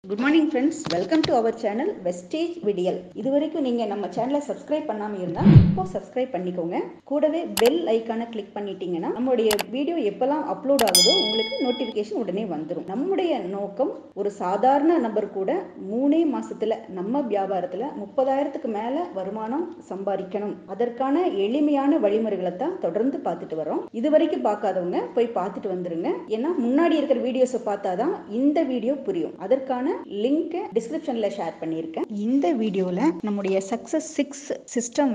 Good morning friends, welcome to our channel wastage Vidiyal. இதுவரைக்கும் நீங்கள் நம்ம சேனலை சப்ஸ்கிரைப் பண்ணாமல் இருந்தால் இப்போ சப்ஸ்கிரைப் பண்ணிக்கோங்க. கூடவே பெல் ஐக்கானை கிளிக் பண்ணிட்டீங்கன்னா நம்மளுடைய வீடியோ எப்போல்லாம் அப்லோட் ஆகுதோ உங்களுக்கு நோட்டிஃபிகேஷன் உடனே வந்துடும். நம்முடைய நோக்கம் ஒரு சாதாரண நபர் கூட 3 மாசத்துல நம்ம வியாபாரத்தில் 30,000க்கு மேலே வருமானம் சம்பாதிக்கணும். அதற்கான எளிமையான வழிமுறைகளை தான் தொடர்ந்து பார்த்துட்டு வரோம். இதுவரைக்கும் பார்க்காதவங்க போய் பார்த்துட்டு வந்துருங்க. ஏன்னா முன்னாடி இருக்கிற வீடியோஸை பார்த்தாதான் இந்த வீடியோ புரியும். அதற்கான லிங்க் டிஸ்கிரிப்ஷன்ல ஷேர் பண்ணியிருக்கேன். இந்த வீடியோல நம்முடைய சக்சஸ் 6 சிஸ்டம்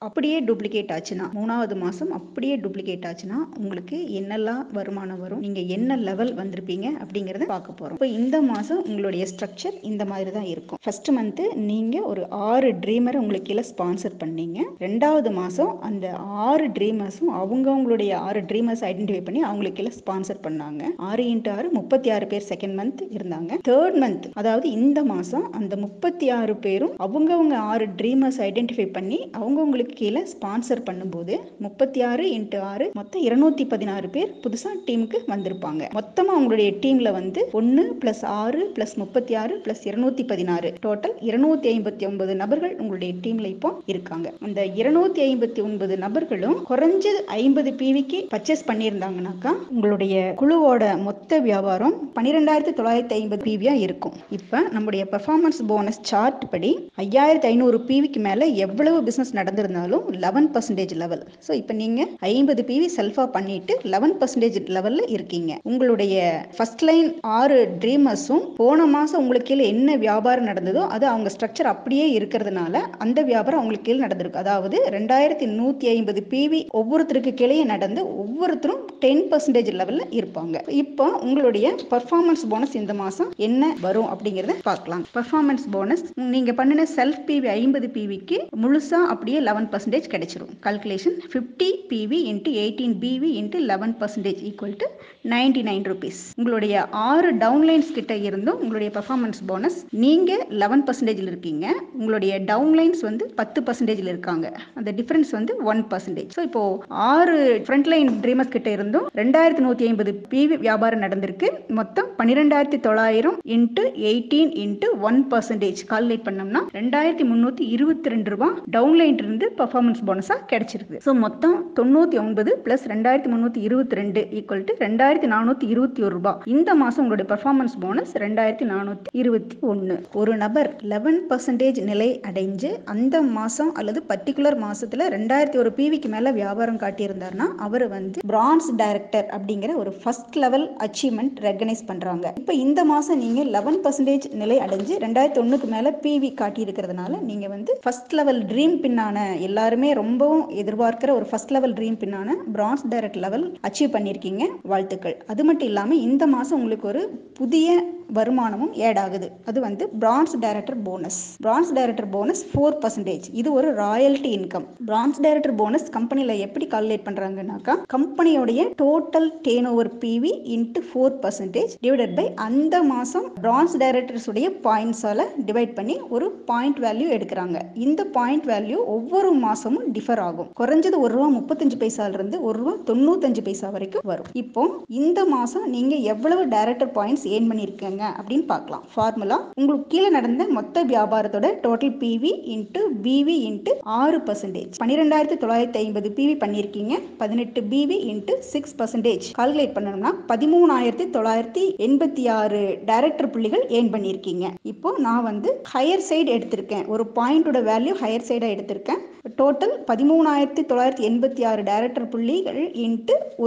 அப்படியே டூப்ளிகேட் ஆச்சுன்னா, 3வது மாசம் அப்படியே டூப்ளிகேட் ஆச்சுன்னா உங்களுக்கு என்னெல்லாம் வருமானம் வரும், நீங்க என்ன லெவல் வந்திருப்பீங்க அப்படிங்கறத பார்க்க போறோம். இப்போ இந்த மாசம் உங்களுடைய ஸ்ட்ரக்சர் இந்த மாதிரி தான் இருக்கும். ஃபர்ஸ்ட் மந்த் நீங்க ஒரு 6 ட்ரீமரை உங்களுக்கு கீழே ஸ்பான்சர் பண்ணீங்க. 2வது மாசம் அந்த 6 ட்ரீமர்ஸும் அவங்களுடைய 6 ட்ரீமர்ஸ் ஐடென்டிஃபை பண்ணி அவங்களுக்கு கீழே ஸ்பான்சர் பண்ணாங்க. 6 × 6 36 பேர் செகண்ட் மந்த் இருந்தாங்க. தேர்ட் மந்த் அதாவது இந்த மாசம் அந்த 36 பேரும் அவங்கவங்க 6 ட்ரீமர்ஸ் ஐடென்டிஃபை பண்ணி அவங்கவுங்களுக்கு கீழே ஸ்பான்சர் பண்ணும்போது 36 × 6 மொத்தம் 216 பேர் புதுசா டீமுக்கு வந்திருப்பாங்க. மொத்தமா அவங்களுடைய டீம்ல 1 + 6 + 36 + 216 டோட்டல் 259 நபர்கள் உங்களுடைய டீம்ல இப்போ இருக்காங்க. அந்த 259 நபர்களும் குறைஞ்சது 50 PVக்கு பர்ச்சேஸ் பண்ணியிருந்தாங்கன்னாக்கா உங்களுடைய குழுவோட மொத்த வியாபாரம் 12,950 PVயா இருக்கும். இப்ப நம்முடைய பெர்ஃபார்மன்ஸ் போனஸ் சார்ட் படி 5,500 PVக்கு மேல எவ்வளவு பிசினஸ் நடந்திருந்தாலும் 11% லெவல். ஸோ இப்போ நீங்க 50 PV செல்ஃபா பண்ணிட்டு 11% லெவல்ல இருக்கீங்க. உங்களுடைய ஃபர்ஸ்ட் லைன் 6 ட்ரீமர்ஸும் போன மாசம் உங்களுக்கு கீழே என்ன வியாபாரம் நடந்ததோ அது அவங்க ஸ்ட்ரக்சர் அப்படியே இருக்கிறதுனால அந்த வியாபாரம் உங்களுக்கு கீழே நடந்திருக்கு. அதாவது 2,150 PV ஒவ்வொருத்தருக்கு கீழே நடந்து ஒவ்வொருத்தரும் 10% லெவல்ல இருப்பாங்க. இப்போ உங்களுடைய பெர்ஃபார்மன்ஸ் போனஸ் இந்த மாசம் என்ன வரும் அப்படிங்கறத பார்க்கலாம். பெர்ஃபார்மன்ஸ் போனஸ் நீங்க பண்ணின செல்ஃப் PV 50 PVக்கு முழுசா அப்படியே 11% கிடைச்சிரும். Calculation 50 PV × 18 BV × 11% = 99 rupees. உங்களுடைய 6 டவுன்லைன்ஸ் கிட்ட இருந்தும் உங்களுடைய பெர்ஃபார்மன்ஸ் போனஸ் நீங்க 11% இருக்கீங்க. உங்களுடைய டவுன்லைன்ஸ் 10% இருக்காங்க. அந்த டிஃபரன்ஸ் 1%. ஸோ இப்போ 6 ஃப்ரண்ட் லைன் ட்ரீமர்ஸ் கிட்ட இருந்தும் 2,150 PV வியாபாரம் நடந்திருக்கு. மொத்தம் 12,900 × 18 × 1% கால்குலேட் பண்ணோம்னா 2,322 ரூபாய் டவுன்லைன் இருந்து பெர்ஃபார்மன்ஸ் போனஸா கிடைச்சிருக்கு. ஸோ மொத்தம் 99 + 2,322 = 2,421 ரூபாய். இந்த மாசம் உங்களுடைய பெர்ஃபார்மன்ஸ் போனஸ் 2,421. ஒரு நபர் 11% நிலை அடைஞ்சு அந்த மாசம் அல்லது பர்டிகுலர் மாசத்துல 2,001 PVக்கு மேல வியாபாரம் காட்டியிருந்தார்னா அவர் பிரான்ஸ் டைரக்டர் அப்படிங்கிற ஒரு ஃபர்ஸ்ட் லெவல் அச்சீவ்மெண்ட் ரெகனைஸ் பண்றாங்க. இப்போ இந்த மாசம் நீங்க 11% நிலை அடைஞ்சு 2,001க்கு மேல PV காட்டி இருக்கிறதுனால நீங்க ஃபர்ஸ்ட் லெவல் ட்ரீம் பின்னான எல்லாருமே ரொம்பவும் எதிர்பார்க்கிற ஒரு ஃபர்ஸ்ட் லெவல் ட்ரீம் பின்னான பிரான்ஸ் டைரக்ட் லெவல் அச்சீவ் பண்ணியிருக்கீங்க. வாழ்த்துக்கள். அது மட்டும் இல்லாம இந்த மாசம் உங்களுக்கு ஒரு புதிய வருமானமும் ஏட் ஆகுது. அது bronze director bonus. Bronze director bonus 4%. இது ஒரு royalty income. Bronze director bonus கம்பெனில எப்படி கால்குலேட் பண்றாங்கன்னாக்கா கம்பெனியோட total turnover PV × 4% divided by அந்த மாசம் பிரான்ஸ் டைரக்டர்ஸ் உடைய பாயிண்ட்ஸால டிவைட் பண்ணி ஒரு பாயிண்ட் வேல்யூ எடுக்கிறாங்க. இந்த பாயிண்ட் வேல்யூ ஒவ்வொரு மாசமும் டிஃபர் ஆகும். குறைஞ்சது ₹1.35 இருந்து ₹1.95 வரைக்கும் வரும். இப்போ இந்த மாசம் நீங்க எவ்வளவு டைரக்டர் பாயிண்ட்ஸ் ஏர்ன் பண்ணிருக்கீங்க அப்படின்னு பார்க்கலாம். ஃபார்முலா உங்களுக்கு கீழே நடந்த மொத்த வியாபாரத்தோட டோட்டல் PV × BV × 6%. 12,950 PV பண்ணிருக்கீங்க. 18 BV × 6% கால்குலேட் பண்ணணும்னா 13,986 டைரக்டர் புள்ளிகள் ஏர்ன் பண்ணிருக்கீங்க. இப்போ நான் ஹையர் சைடு எடுத்திருக்கேன். ஒரு பாயிண்டோட வேல்யூ ஹையர் சைடா எடுத்திருக்கேன். டோட்டல் 13,986 டைரக்டர் புள்ளிகள் ×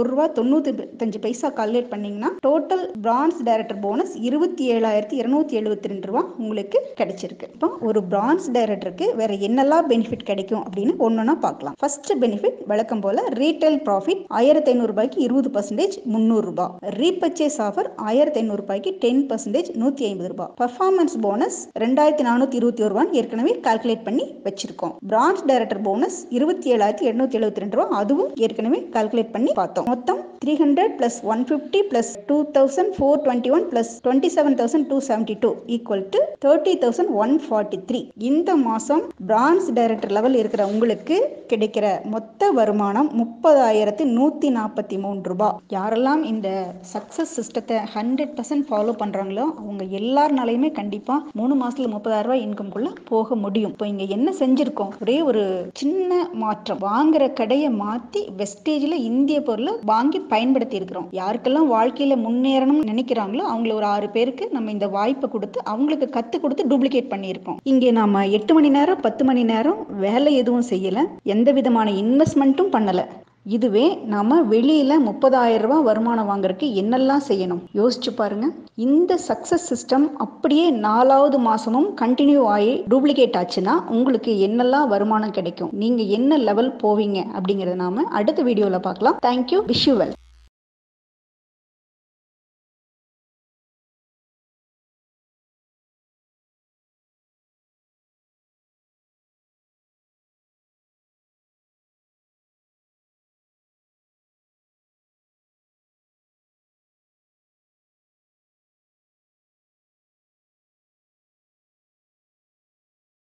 ₹1.95 கால்குலேட் பண்ணீங்கன்னா டோட்டல் பிரான்ஸ் டைரக்டர் போனஸ் 27,272 ரூபாய் உங்களுக்கு கிடைச்சிருக்கு. இப்போ ஒரு பிரான்ஸ் டைரக்டருக்கு வேற என்னெல்லாம் பெனிஃபிட் கிடைக்கும் அப்படின்னு ஒன்னொன்னா பார்க்கலாம். ஃபர்ஸ்ட் பெனிஃபிட் வழக்கம் போல ரீட்டைல் ப்ராஃபிட் 1,500 ரூபாய்க்கு 20% 300 ரூபாய். ரீபர்ச்சேஸ் ஆஃபர் 1,500 ரூபாய்க்கு 10% 150 ரூபாய். பெர்ஃபார்மன்ஸ் போனஸ் 2,421 ரூபாய் ஏற்கனவே கால்குலேட் பண்ணி வச்சிருக்கோம். பிரான்ச் டைரக்டர் போனஸ் 27,272 ரூபாய் அதுவும் ஏற்கனவே கால்குலேட் பண்ணி பார்த்தோம். மொத்தம் 300 plus 150 plus 2421 plus 27272 equal to 30,143. இந்த மாசம் பிரான்ச் டைரக்டர் லெவல் இருக்கிற உங்களுக்கு கிடைக்கிற மொத்த வருமானம் 30,143 ரூபாய். யாரெல்லாம் இந்த சக்சஸ் சிஸ்டத்தை 100% ஃபாலோ பண்றாங்களோ அவங்க எல்லாருனாலையுமே கண்டிப்பா 3 மாசத்துல 30,000 ரூபாய் இன்கம்குள்ள போக முடியும். இப்போ இங்க என்ன செஞ்சிருக்கோம், ஒரே ஒரு சின்ன மாற்றம், வாங்குற கடையை மாத்தி வெஸ்டேஜ்ல இந்திய பொருளை வாங்கி பயன்படுத்தி இருக்கிறோம். யாருக்கெல்லாம் வாழ்க்கையில முன்னேறணும்னு நினைக்கிறாங்களோ அவங்கள ஒரு 6 பேருக்கு நம்ம இந்த வாய்ப்பை கொடுத்து அவங்களுக்கு கத்து கொடுத்து டூப்ளிகேட் பண்ணியிருக்கோம். இங்கே நாம 8 மணி நேரம் 10 மணி நேரம் வேலை எதுவும் செய்யல, எந்த விதமான இன்வெஸ்ட்மெண்ட்டும் பண்ணல. இதுவே நாம வெளியில 30,000 ரூபாய் வருமானம் வாங்குறதுக்கு என்னெல்லாம் செய்யணும் யோசிச்சு பாருங்க. இந்த சக்சஸ் சிஸ்டம் அப்படியே 4வது மாசமும் கண்டினியூ ஆகி டூப்ளிகேட் ஆச்சுன்னா உங்களுக்கு என்னெல்லாம் வருமானம் கிடைக்கும், நீங்க என்ன லெவல் போவீங்க அப்படிங்கறத நாம அடுத்த வீடியோல பார்க்கலாம். தேங்க்யூ. Wish you well.